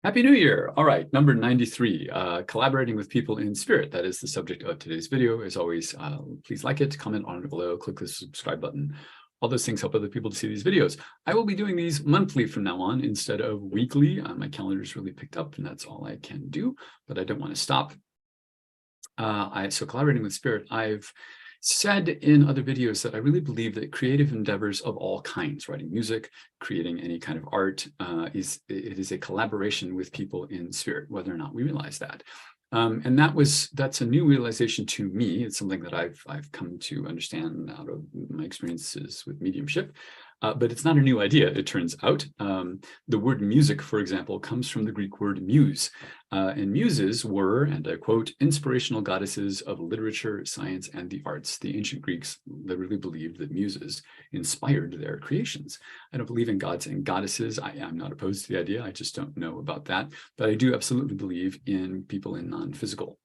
Happy New Year. All right, number 93, collaborating with people in spirit. That is the subject of today's video. As always, please like it, comment on it below, click the subscribe button. All those things help other people to see these videos. I will be doing these monthly from now on instead of weekly. My calendar is really picked up and that's all I can do, but I don't want to stop. So collaborating with spirit, I've said in other videos that I really believe that creative endeavors of all kinds, writing music, creating any kind of art, it is a collaboration with people in spirit, whether or not we realize that. And that's a new realization to me. It's something that I've come to understand out of my experiences with mediumship. But it's not a new idea, it turns out. The word music, for example, comes from the Greek word muse. And muses were, and I quote, inspirational goddesses of literature, science, and the arts. The ancient Greeks literally believed that muses inspired their creations. I don't believe in gods and goddesses. I'm not opposed to the idea. I just don't know about that. But I do absolutely believe in people in non-physical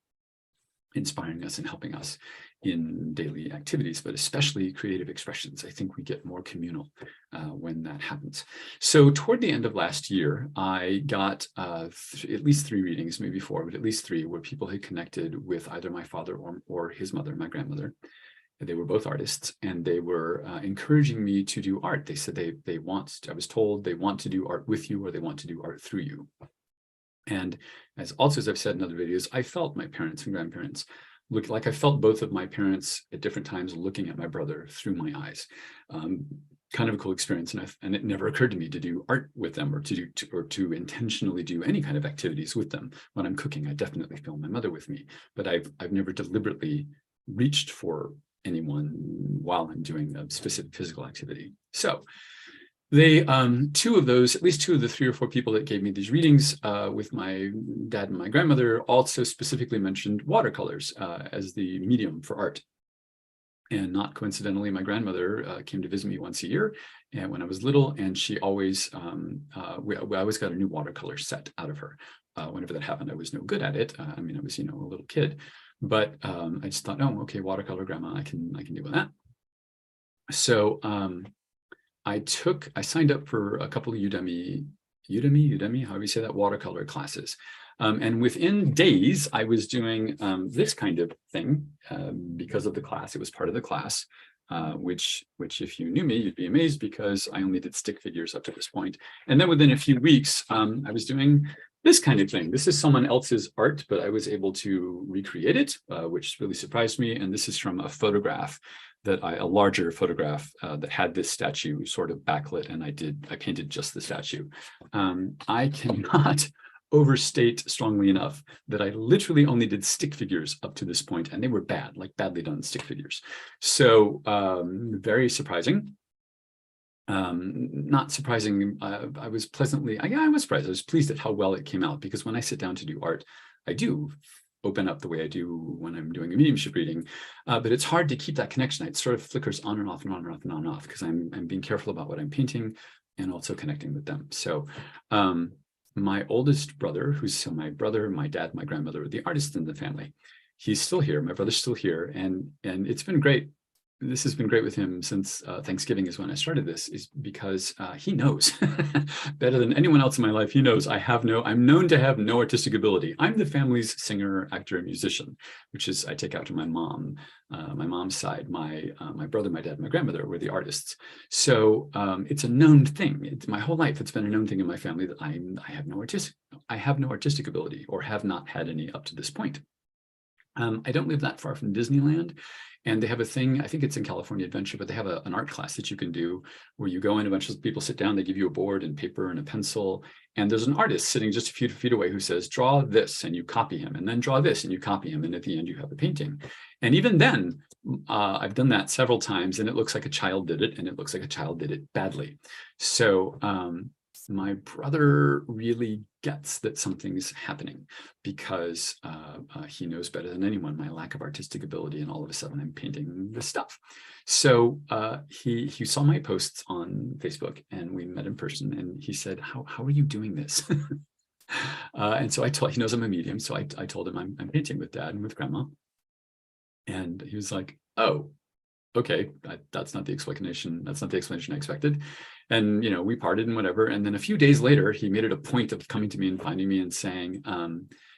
inspiring us and helping us in daily activities, but especially creative expressions. I think we get more communal when that happens. So toward the end of last year, I got at least 3 readings, maybe 4, but at least 3, where people had connected with either my father or his mother, my grandmother. They were both artists, and they were encouraging me to do art. They said I was told they want to do art with you, or they want to do art through you. And as I've said in other videos, I felt my parents and grandparents look like I felt both of my parents at different times looking at my brother through my eyes. Kind of a cool experience, and it never occurred to me to do art with them or to intentionally do any kind of activities with them. When I'm cooking, I definitely film my mother with me, but I've never deliberately reached for anyone while I'm doing a specific physical activity. So they, at least 2 of the 3 or 4 people that gave me these readings with my dad and my grandmother also specifically mentioned watercolors as the medium for art. And not coincidentally, my grandmother came to visit me once a year, and when I was little, and she always, we always got a new watercolor set out of her. Whenever that happened, I was no good at it. I mean, I was, a little kid, but I just thought, oh, okay, watercolor, grandma, I can deal with that. So I signed up for a couple of Udemy, however you say that, watercolor classes. And within days, I was doing this kind of thing because of the class. It was part of the class, which if you knew me, you'd be amazed because I only did stick figures up to this point. And then within a few weeks, I was doing this kind of thing. This is someone else's art, but I was able to recreate it, which really surprised me. And this is from a photograph a larger photograph that had this statue sort of backlit, and I painted just the statue. I cannot overstate strongly enough that I literally only did stick figures up to this point, and they were bad, like badly done stick figures. So very surprising. Not surprising. I was pleasantly, I was surprised. I was pleased at how well it came out, because when I sit down to do art, I do open up the way I do when I'm doing a mediumship reading, but it's hard to keep that connection. It sort of flickers on and off and on and off and on and off, because I'm being careful about what I'm painting and also connecting with them. So my oldest brother, so my brother, my dad, my grandmother were the artists in the family. He's still here. My brother's still here, and it's been great. This has been great with him since Thanksgiving is when I started this, is because he knows better than anyone else in my life. He knows I'm known to have no artistic ability. I'm the family's singer, actor, and musician, which is, I take after my mom, my mom's side. My brother, my dad, my grandmother were the artists. So it's a known thing. My whole life, it's been a known thing in my family that I have no artistic ability, or have not had any up to this point. I don't live that far from Disneyland, and they have a thing, I think it's in California Adventure, but they have an art class that you can do where you go in, a bunch of people sit down, they give you a board and paper and a pencil, and there's an artist sitting just a few feet away who says, draw this, and you copy him, and then draw this, and you copy him, and at the end you have a painting. And even then, I've done that several times, and it looks like a child did it, and it looks like a child did it badly. So my brother really gets that something's happening, because he knows better than anyone my lack of artistic ability, and all of a sudden I'm painting this stuff. So he saw my posts on Facebook, and we met in person, and he said, how are you doing this? And so he knows I'm a medium, so I told him I'm painting with Dad and with Grandma, and he was like, oh, okay, that's not the explanation. That's not the explanation I expected. And, we parted and whatever. And then a few days later, he made it a point of coming to me and finding me and saying,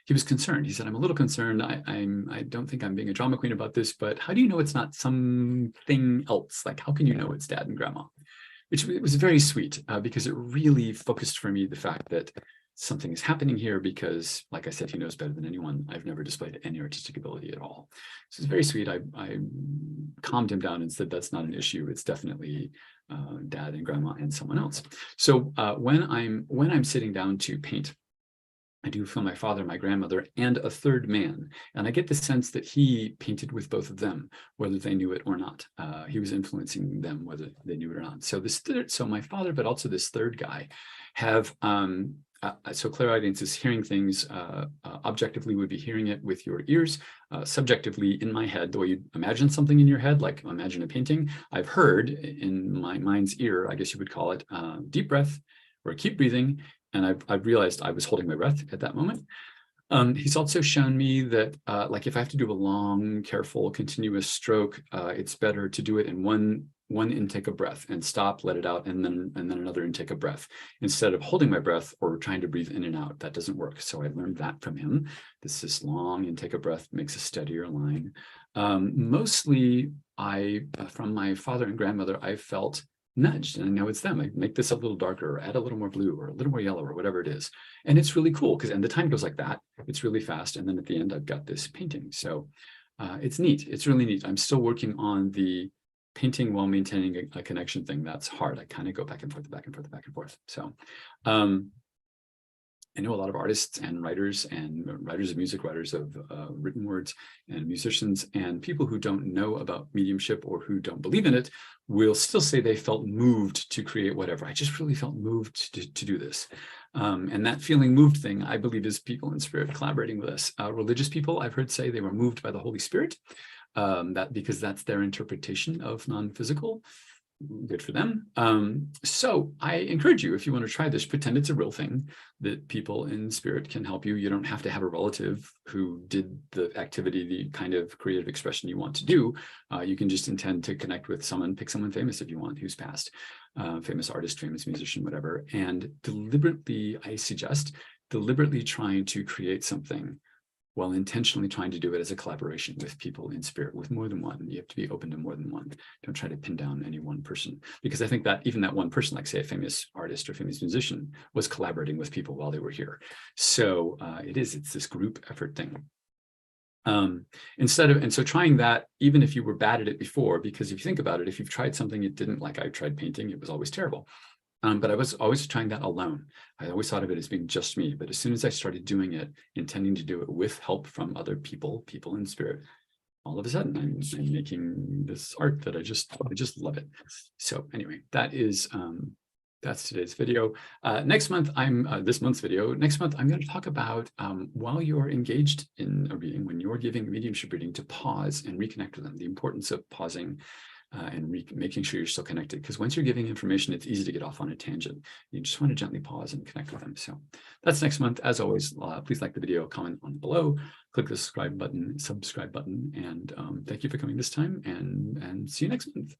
he was concerned. He said, I'm a little concerned. I don't think I'm being a drama queen about this, but how do you know it's not something else? Like, how can you know it's dad and grandma? Which was very sweet because it really focused for me the fact that something is happening here because, like I said, he knows better than anyone. I've never displayed any artistic ability at all. So it's very sweet. I calmed him down and said, that's not an issue. It's definitely dad and grandma and someone else. So when I'm sitting down to paint, I do feel my father, my grandmother, and a third man. And I get the sense that he painted with both of them, whether they knew it or not. He was influencing them, whether they knew it or not. So so my father, but also this third guy have, so clairaudience is hearing things, objectively would be hearing it with your ears, subjectively in my head, the way you imagine something in your head, like imagine a painting. I've heard in my mind's ear, I guess you would call it, deep breath or keep breathing. And I've realized I was holding my breath at that moment. He's also shown me that like if I have to do a long, careful, continuous stroke, it's better to do it in one intake of breath and stop, let it out, and then another intake of breath instead of holding my breath or trying to breathe in and out. That doesn't work. So I learned that from him. This long intake of breath makes a steadier line. Mostly, from my father and grandmother, I felt nudged, and I know it's them. I make this a little darker, or add a little more blue, or a little more yellow, or whatever it is. And it's really cool because, and the time goes like that. It's really fast. And then at the end, I've got this painting. So it's neat. It's really neat. I'm still working on the painting while maintaining a connection thing. That's hard. I kind of go back and forth, back and forth, back and forth. So I know a lot of artists and writers of music, writers of written words, and musicians, and people who don't know about mediumship or who don't believe in it will still say they felt moved to create whatever. I just really felt moved to do this. And that feeling moved thing, I believe, is people in spirit collaborating with us. Religious people, I've heard say they were moved by the Holy Spirit, because that's their interpretation of non-physical. Good for them. So I encourage you, if you want to try this, pretend it's a real thing, that people in spirit can help you. You don't have to have a relative who did the activity, the kind of creative expression you want to do. You can just intend to connect with someone, pick someone famous if you want, who's passed, famous artist, famous musician, whatever, and deliberately, I suggest, deliberately trying to create something while intentionally trying to do it as a collaboration with people in spirit, with more than one. You have to be open to more than one. Don't try to pin down any one person, because I think that even that one person, like say a famous artist or famous musician, was collaborating with people while they were here. So it's this group effort thing. And so trying that, even if you were bad at it before, because if you think about it, if you've tried something it didn't, like I tried painting, it was always terrible. But I was always trying that alone. I always thought of it as being just me. But as soon as I started doing it, intending to do it with help from other people in spirit, all of a sudden I'm making this art that I just love it. So anyway, that's today's video. Next month, this month's video. Next month, I'm going to talk about while you're engaged in a reading, when you're giving a mediumship reading, to pause and reconnect with them. The importance of pausing. And making sure you're still connected, because once you're giving information, it's easy to get off on a tangent. You just want to gently pause and connect with them. So that's next month. As always, please like the video, comment on below, click the subscribe button, and thank you for coming this time, and see you next month.